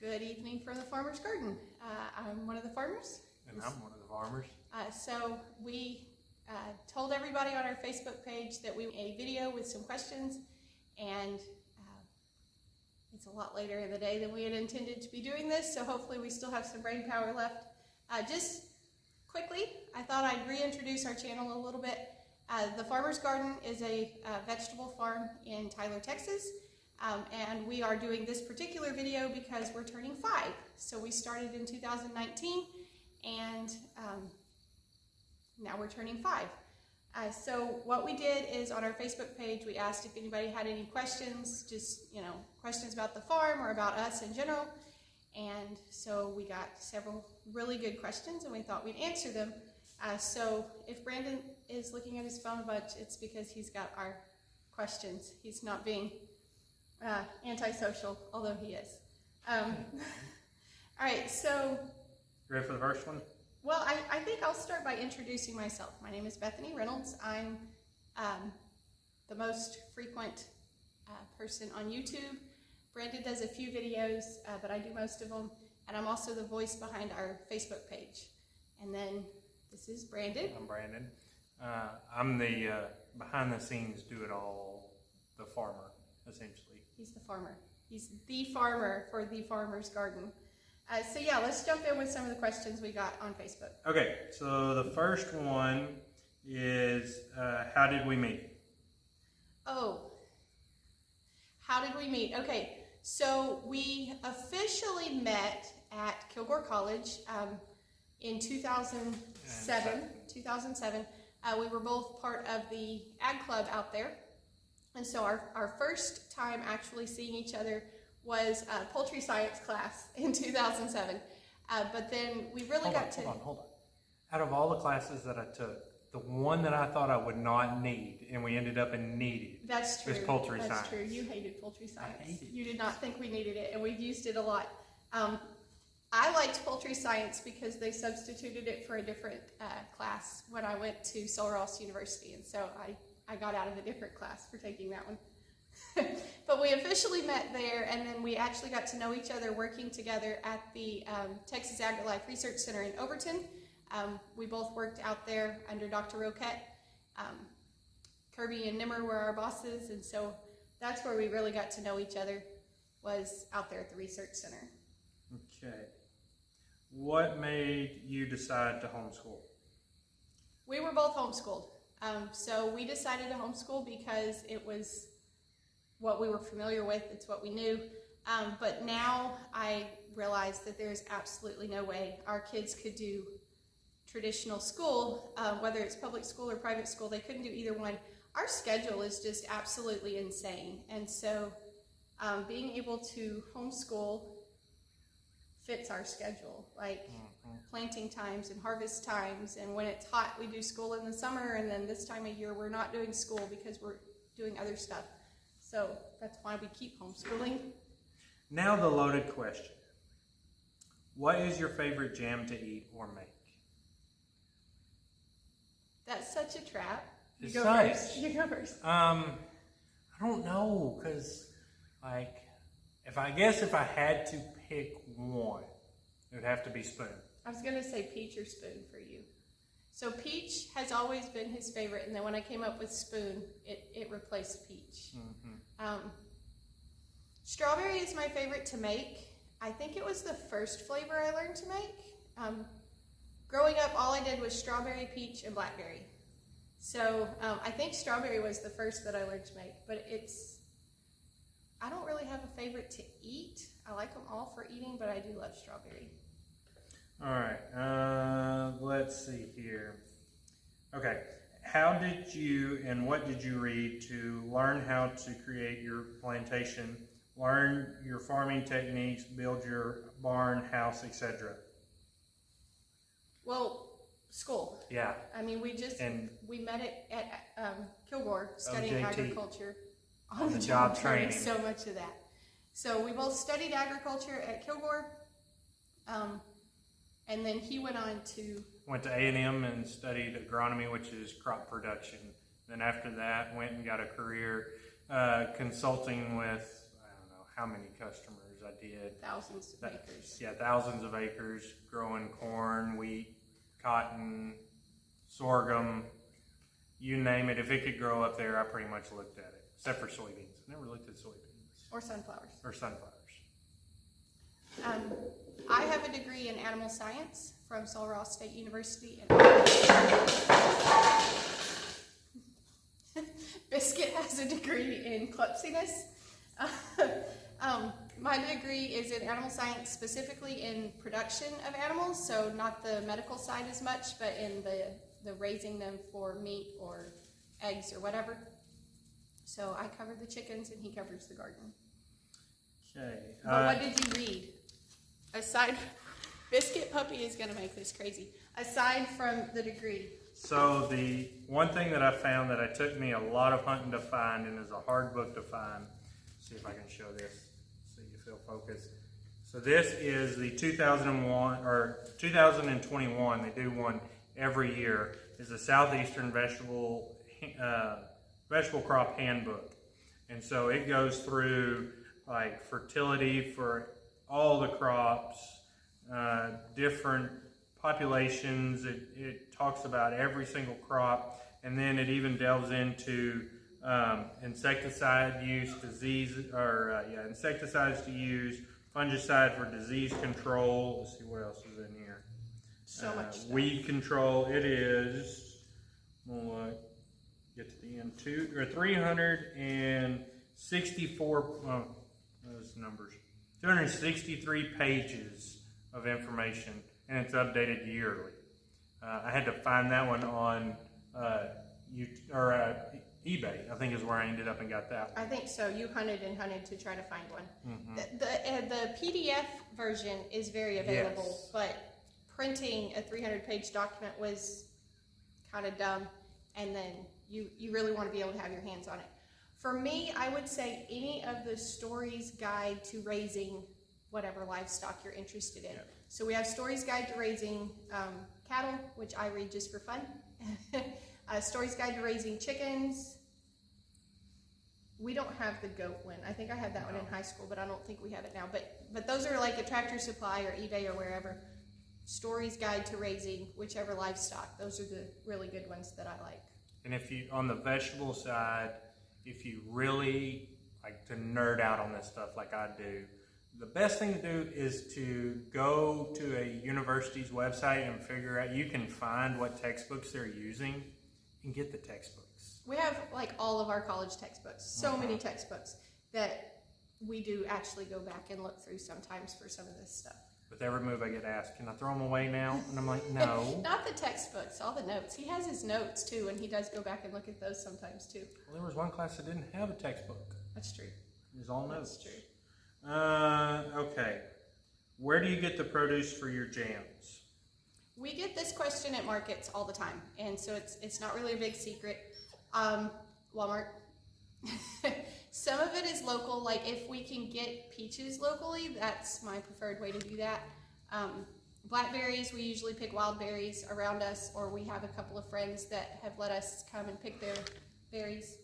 Good evening from the Farmer's Garden. I'm one of the farmers. And I'm one of the farmers. So we told everybody on our Facebook page that we made a video with some questions, and it's a lot later in the day than we had intended to be doing this, so hopefully we still have some brain power left. Just quickly, I thought I'd reintroduce our channel a little bit. The Farmer's Garden is a vegetable farm in Tyler, Texas. And we are doing this particular video because we're turning 5. So we started in 2019 and now we're turning 5. So what we did is on our Facebook page, we asked if anybody had any questions, just, questions about the farm or about us in general. And so we got several really good questions and we thought we'd answer them. So if Brandon is looking at his phone a bunch, it's because he's got our questions. He's not being antisocial, although he is. All right, so... Ready for the first one? Well, I think I'll start by introducing myself. My name is Bethany Reynolds. I'm the most frequent person on YouTube. Brandon does a few videos, but I do most of them. And I'm also the voice behind our Facebook page. And then this is Brandon. I'm Brandon. I'm the behind-the-scenes do-it-all, the farmer, essentially. He's the farmer. He's the farmer for the Farmer's Garden. So yeah, let's jump in with some of the questions we got on Facebook. Okay, so the first one is, how did we meet? Oh, how did we meet? Okay, so we officially met at Kilgore College in 2007. We were both part of the ag club out there. And so our first time actually seeing each other was a poultry science class in 2007. But then we really Hold on. Out of all the classes that I took, the one that I thought I would not need, and we ended up in needed, That's true. was poultry science. That's true. You hated poultry science. I hated it. You did not think we needed it, and we've used it a lot. I liked poultry science because they substituted it for a different class when I went to Sul Ross University, and so I got out of a different class for taking that one. But we officially met there, and then we actually got to know each other working together at the Texas AgriLife Research Center in Overton. We both worked out there under Dr. Roquette. Kirby and Nimmer were our bosses, and so that's where we really got to know each other, was out there at the Research Center. Okay. What made you decide to homeschool? We were both homeschooled. So we decided to homeschool because it was what we were familiar with, it's what we knew. But now I realize that there's absolutely no way our kids could do traditional school, whether it's public school or private school. They couldn't do either one. Our schedule is just absolutely insane. And so being able to homeschool fits our schedule, like planting times and harvest times, and when it's hot we do school in the summer, and then this time of year we're not doing school because we're doing other stuff. So that's why we keep homeschooling. Now the loaded question. What is your favorite jam to eat or make? That's such a trap. You It's go such. first. You go first. I don't know, because if I had to pick one, it would have to be spoon. I was gonna say peach or spoon for you. So peach has always been his favorite, and then when I came up with spoon, it replaced peach. Strawberry is my favorite to make. I think it was the first flavor I learned to make. Growing up, all I did was strawberry, peach, and blackberry. So I think strawberry was the first that I learned to make, but I don't really have a favorite to eat. I like them all for eating, but I do love strawberry. All right, let's see here. Okay, how did you and what did you read to learn how to create your plantation, learn your farming techniques, build your barn, house, etc.? Well, school. Yeah. I mean, we met it at Kilgore studying OJT. Agriculture. On the job job training. So much of that. So we both studied agriculture at Kilgore, and then he went on to... Went to A&M and studied agronomy, which is crop production. Then after that, went and got a career consulting with, I don't know, how many customers I did. Thousands of acres. Yeah, thousands of acres growing corn, wheat, cotton, sorghum, you name it. If it could grow up there, I pretty much looked at it, except for soybeans. I never looked at soybeans. Or sunflowers. Or sunflowers. I have a degree in animal science from Sul Ross State University. Biscuit has a degree in clumsiness. My degree is in animal science, specifically in production of animals, so not the medical side as much, but in the raising them for meat or eggs or whatever. So I cover the chickens and he covers the garden. Okay. But what did you read? Aside, Biscuit Puppy is going to make this crazy. Aside from the degree. So the one thing that I found that it took me a lot of hunting to find, and is a hard book to find. See if I can show this so you feel focused. So this is the 2001 or 2021. They do one every year. Is the Southeastern Vegetable Crop Handbook, and so it goes through like fertility for all the crops, different populations. It talks about every single crop, and then it even delves into insecticide use, insecticides to use, fungicide for disease control. Let's see what else is in here. So much stuff. Weed control. It is. We'll get to the end. 364. Those numbers. 263 pages of information, and it's updated yearly. I had to find that one on eBay, I think is where I ended up and got that one. I think so. You hunted and hunted to try to find one. Mm-hmm. The PDF version is very available, Yes. but printing a 300-page document was kind of dumb, and then you really want to be able to have your hands on it. For me, I would say any of the Stories Guide to Raising whatever livestock you're interested in. Yeah. So we have Stories Guide to Raising Cattle, which I read just for fun. Stories Guide to Raising Chickens. We don't have the goat one. I think I had that one in high school, but I don't think we have it now. But those are like a Tractor Supply or eBay or wherever. Stories Guide to Raising whichever livestock. Those are the really good ones that I like. And if you, on the vegetable side, if you really like to nerd out on this stuff like I do, the best thing to do is to go to a university's website and figure out, you can find what textbooks they're using and get the textbooks. We have like all of our college textbooks, so many textbooks that we do actually go back and look through sometimes for some of this stuff. With every move I get asked, can I throw them away now? And I'm like, no. Not the textbooks, all the notes. He has his notes too, and he does go back and look at those sometimes too. Well, there was one class that didn't have a textbook. That's true. It was all notes. That's true. Okay. Where do you get the produce for your jams? We get this question at markets all the time, and so it's not really a big secret. Walmart. Some of it is local, like if we can get peaches locally, that's my preferred way to do that. Blackberries, we usually pick wild berries around us, or we have a couple of friends that have let us come and pick their berries.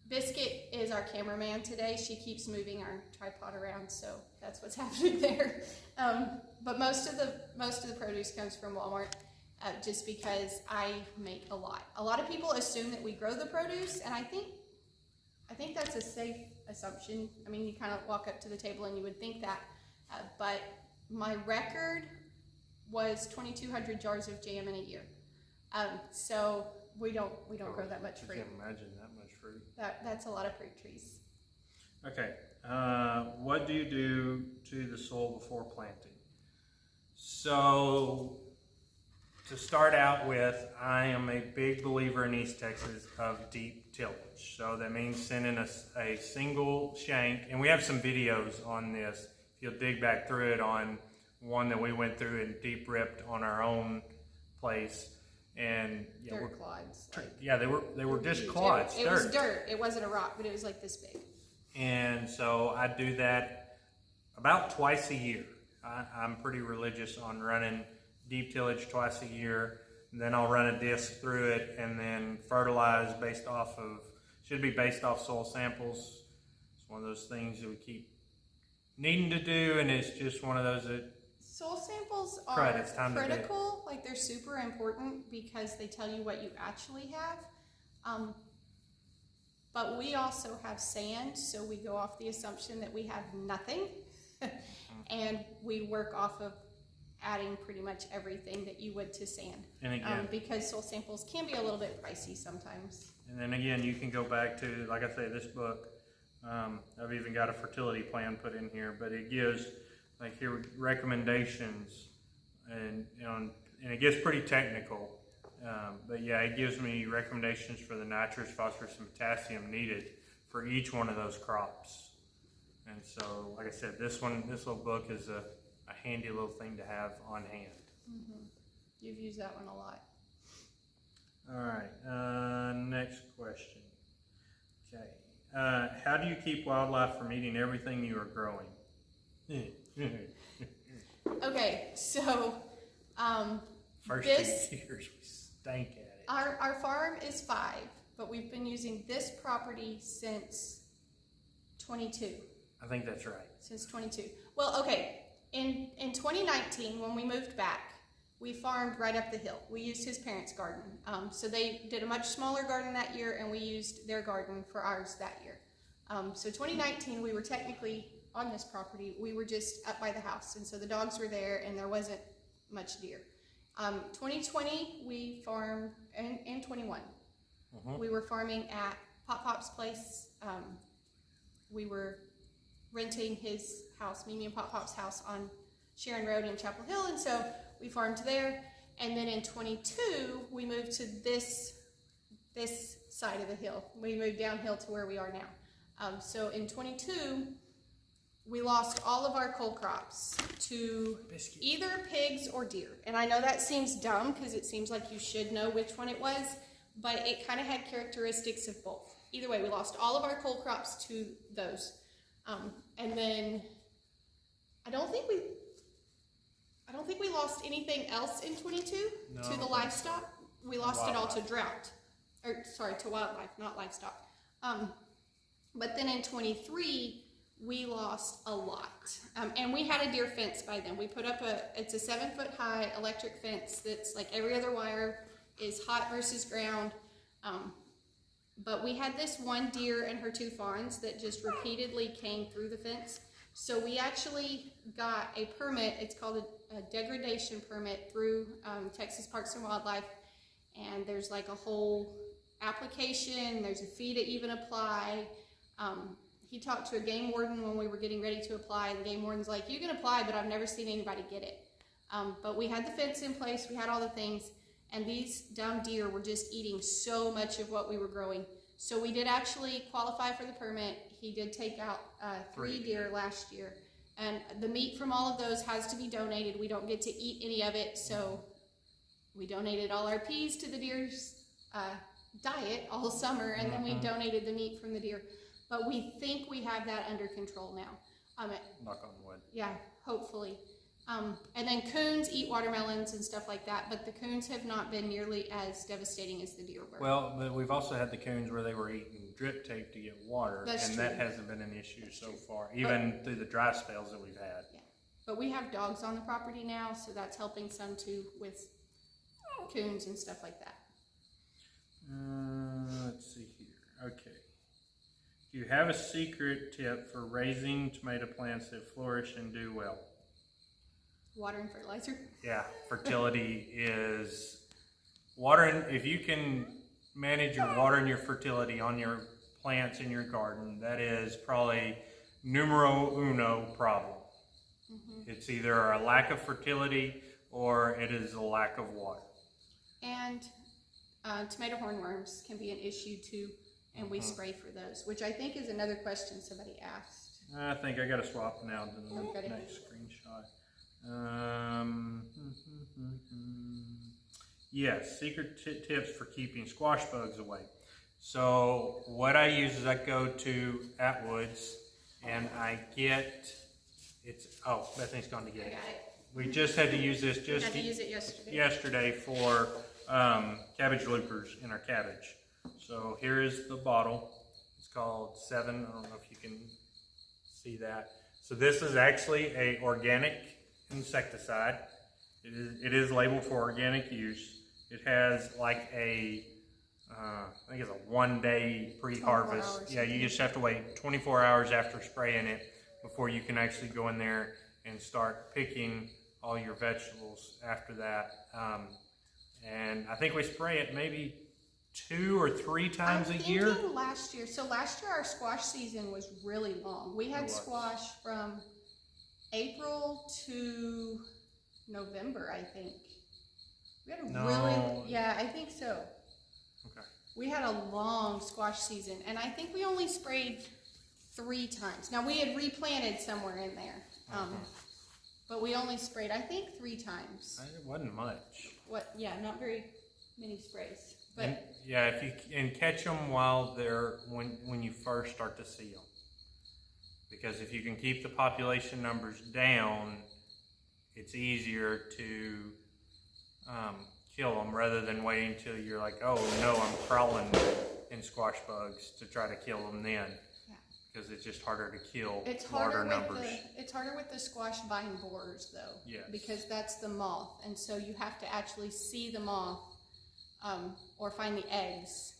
Biscuit is our cameraman today. She keeps moving our tripod around, so that's what's happening there. But most of the produce comes from Walmart, just because I make a lot. A lot of people assume that we grow the produce, and I think that's a safe assumption. I mean, you kind of walk up to the table and you would think that, but my record was 2,200 jars of jam in a year. So we don't grow that much fruit. I can't imagine that much fruit. That's a lot of fruit trees. Okay. What do you do to the soil before planting? So, to start out with, I am a big believer in East Texas of deep tillage. So that means sending a single shank, and we have some videos on this. If you'll dig back through it on one that we went through and deep ripped on our own place. And yeah, Dirt clods. they were just clods. It was dirt. It wasn't a rock, but it was like this big. And so I do that about twice a year. I'm pretty religious on running deep tillage twice a year. And then I'll run a disc through it and then fertilize based off soil samples. one of those things that we keep needing to do, and it's just one of those that Soil samples Right, are it's time to do it. critical, like they're super important because they tell you what you actually have. But we also have sand, so we go off the assumption that we have nothing. And we work off of adding pretty much everything that you would to sand. And again, because soil samples can be a little bit pricey sometimes. and then again, you can go back to, like I say, this book. I've even got a fertility plan put in here, but it gives, like here, recommendations, and it gets pretty technical. But yeah, it gives me recommendations for the nitrous, phosphorus, and potassium needed for each one of those crops. And so, like I said, this little book is a handy little thing to have on hand. Mm-hmm. You've used that one a lot. All right, next question. Okay, how do you keep wildlife from eating everything you are growing? Okay, so First this 2 years we stank at it. our farm is 5, but we've been using this property since 22. I think that's right. Since 22. Well, okay. In 2019, when we moved back, we farmed right up the hill. We used his parents' garden. So they did a much smaller garden that year, and we used their garden for ours that year. So 2019, we were technically on this property. We were just up by the house, and so the dogs were there, and there wasn't much deer. 2020, we farmed, and 21. We were farming at Pop Pop's place. We were renting his house, Mimi and Pop Pop's house on Sharon Road in Chapel Hill, and so we farmed there. And then in 22, we moved to this side of the hill. We moved downhill to where we are now. So in 22, we lost all of our cole crops to either pigs or deer. And I know that seems dumb because it seems like you should know which one it was, but it kind of had characteristics of both. Either way, we lost all of our cole crops to those. And then I don't think we lost anything else in 22 to the livestock. We lost it all to drought, to wildlife, not livestock. But then in 23, we lost a lot. And we had a deer fence by then. We put up it's a 7-foot high electric fence that's like every other wire is hot versus ground. But we had this one deer and her 2 fawns that just repeatedly came through the fence. So we actually got a permit. It's called a degradation permit through Texas Parks and Wildlife. And there's like a whole application. There's a fee to even apply. He talked to a game warden when we were getting ready to apply. And the game warden's like, you can apply, but I've never seen anybody get it. But we had the fence in place. We had all the things. And these dumb deer were just eating so much of what we were growing. So we did actually qualify for the permit. He did take out 3 deer last year. And the meat from all of those has to be donated. We don't get to eat any of it. So we donated all our peas to the deer's diet all summer. And then we donated the meat from the deer. But we think we have that under control now. Knock on wood. Yeah, hopefully. And then coons eat watermelons and stuff like that, but the coons have not been nearly as devastating as the deer were. Well, but we've also had the coons where they were eating drip tape to get water, That's and true. that hasn't been an issue so far, even through the dry spells that we've had. Yeah, but we have dogs on the property now, so that's helping some too with coons and stuff like that. Let's see here. Okay. Do you have a secret tip for raising tomato plants that flourish and do well? Water and fertilizer. Yeah, fertility is watering. If you can manage your water and your fertility on your plants in your garden, that is probably numero uno problem. It's either a lack of fertility or it is a lack of water. And tomato hornworms can be an issue too, and we spray for those, which I think is another question somebody asked. I think I got to swap now to the next screenshot. Yes, secret tips for keeping squash bugs away. So what I use is I go to Atwood's and I get Bethany's gone to get I it. got it. We just had to use this We had to use it yesterday. yesterday for cabbage loopers in our cabbage. So here is the bottle. It's called 7. I don't know if you can see that. So this is actually a organic insecticide. It is labeled for organic use. It has like a, I think it's a 1 day pre-harvest. Yeah, you just have to wait 24 hours after spraying it before you can actually go in there and start picking all your vegetables after that. And I think we spray it maybe 2 or 3 times a year. Last year. So last year our squash season was really long. We had squash from April to November, I think. We had I think so. Okay. We had a long squash season, and I think we only sprayed 3 times. Now we had replanted somewhere in there, but we only sprayed, I think, 3 times. It wasn't much. Yeah, not very many sprays. But if you can catch them while when you first start to see them, because if you can keep the population numbers down, it's easier to kill them rather than waiting until you're like, oh no, I'm crawling in squash bugs to try to kill them then. Yeah. Because it's just harder to kill larger numbers. It's harder with the squash vine borers though. Yes. Because that's the moth, and so you have to actually see the moth or find the eggs,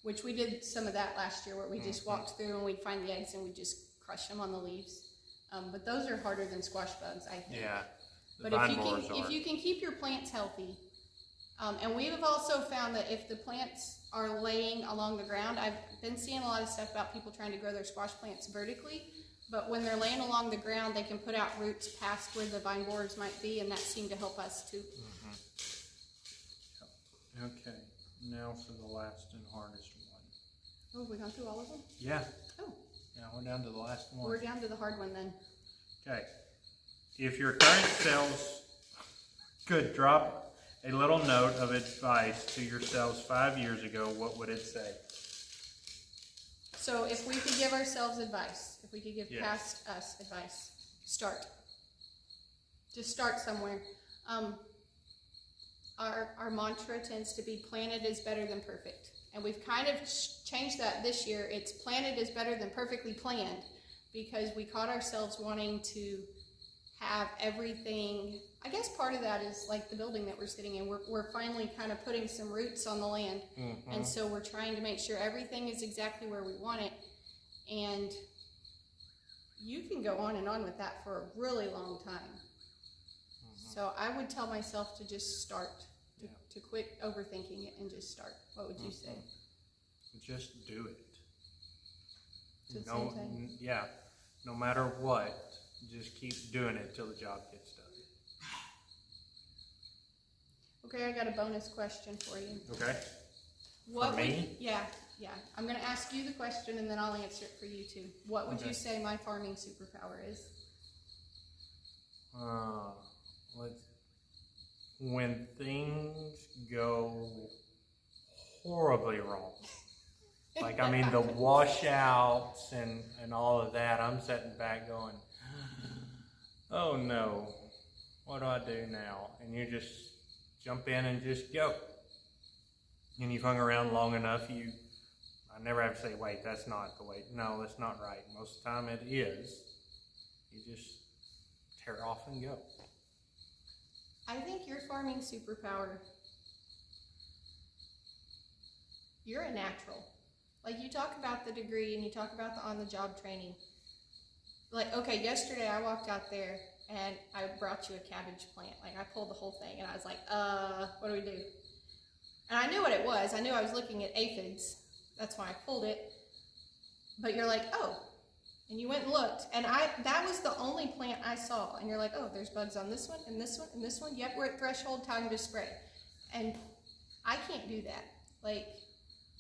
which we did some of that last year where we just walked through and we'd find the eggs and we'd just crush them on the leaves. But those are harder than squash bugs, I think. Yeah. But if you can keep your plants healthy, and we have also found that if the plants are laying along the ground, I've been seeing a lot of stuff about people trying to grow their squash plants vertically, but when they're laying along the ground, they can put out roots past where the vine borers might be, and that seemed to help us too. Okay, now for the last and hardest one. Oh, we gone through all of them? Yeah. Oh. Yeah, we're down to the last one. We're down to the hard one then. Okay. If your current selves could drop a little note of advice to yourselves 5 years ago, what would it say? So if we could give ourselves advice, if we could give past us advice, start. Just start somewhere. Our mantra tends to be planted is better than perfect. And we've kind of changed that this year. It's planted is better than perfectly planned, because we caught ourselves wanting to have everything. I guess part of that is like the building that we're sitting in. We're finally kind of putting some roots on the land. And so we're trying to make sure everything is exactly where we want it. And you can go on and on with that for a really long time. So I would tell myself to just start, to quit overthinking it and just start. What would you say? Just do it. Yeah. No matter what, just keep doing it till the job gets done. Okay, I got a bonus question for you. Okay. What for me? Yeah. I'm going to ask you the question and then I'll answer it for you too. What would you say my farming superpower is? When things go horribly wrong, like, I mean, the washouts and all of that, I'm sitting back going, oh no, what do I do now? And you just jump in and just go. And you've hung around long enough, I never have to say, wait, that's not the way. No, that's not right. Most of the time it is. You just tear off and go. I think your farming superpower, you're a natural. Like, you talk about the degree and you talk about the on-the-job training. Like, okay, yesterday I walked out there and I brought you a cabbage plant. Like, I pulled the whole thing and I was like, what do we do? And I knew what it was. I knew I was looking at aphids. That's why I pulled it. But you're like, oh. And you went and looked, and that was the only plant I saw. And you're like, oh, there's bugs on this one, and this one, and this one. Yep, we're at threshold, time to spray. And I can't do that. Like,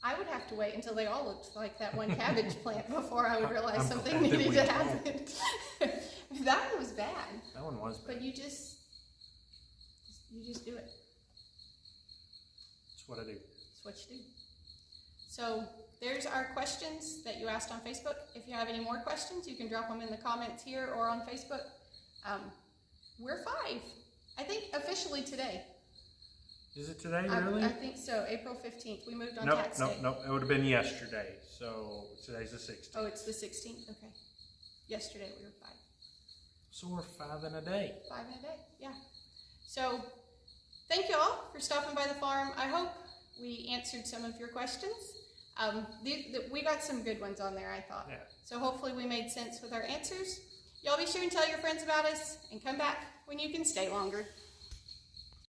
I would have to wait until they all looked like that one cabbage plant before I would realize something needed to happen. That one was bad. That one was bad. But you just do it. That's what I do. That's what you do. So there's our questions that you asked on Facebook. If you have any more questions, you can drop them in the comments here or on Facebook. We're 5, I think, officially today. Is it today, really? I think so, April 15th. We moved on Tax Day. Nope, it would have been yesterday. So today's the 16th. Oh, it's the 16th? Okay. yesterday we were 5. So we're 5 in a day. 5 in a day, yeah. So thank you all for stopping by the farm. I hope we answered some of your questions. We got some good ones on there, I thought. Yeah. So hopefully we made sense with our answers. Y'all be sure and tell your friends about us and come back when you can stay longer.